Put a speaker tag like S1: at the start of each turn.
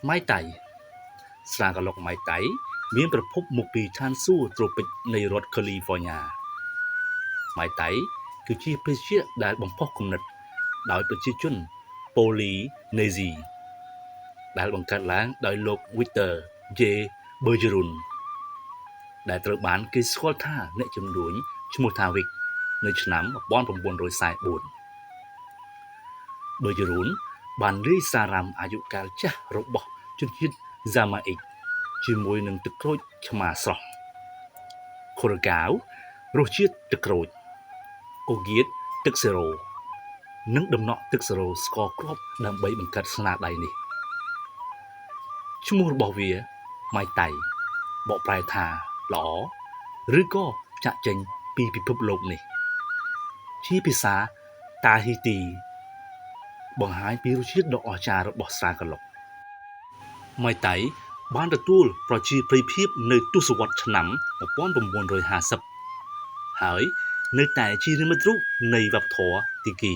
S1: ម៉ៃតៃស្រាកឡុកម៉ៃតៃមានប្រភពមកពីឋានសួគ៌ត្រូពិកនៃរដ្ឋកាលីហ្វ័រញ៉ាម៉ៃតៃគឺជាភេសជ្ជៈដែលបំផុសគំនិតដោយប្រជាជនប៉ូលីនេស៊ីដែលបង្កើតឡើងដោយលោក Victor J. Bergeron ដែលត្រូវបានគេស្គាល់ថាអ្នកជំនួញឈ្មោះថា Vic នៅឆ្នាំ1944 Bergeron បានលាយសារ៉ាំអាយុកាលចាស់របស់ជនជាតិហ្សាម៉ាអ៊ិកជាមួយនឹងទឹកក្រូចឆ្មាស្រស់ Curacao រសជាតិទឹកក្រូច Ogiet ទឹកសេរ៉ូនិងដំណក់ទឹកសេរ៉ូស្ករគ្រាប់ដើម្បីបង្កើតស្នាដៃនេះឈ្មោះរបស់វាម៉ៃតៃបកប្រែថាល្អឬក៏ចាក់ចេញពីពិភពលោកនេះជាភាសាតាហ៊ីទីបង្ហាញពីរសជាតិដ៏អស្ចារ្យរបស់ស្រាក្រឡុកម៉ៃតៃបានទទួលប្រជាប្រិយភាពនៅទសវត្សរ៍ឆ្នាំ1950ហើយនៅតែជានិមិត្តរូបនៃវប្បធម៌ទីគី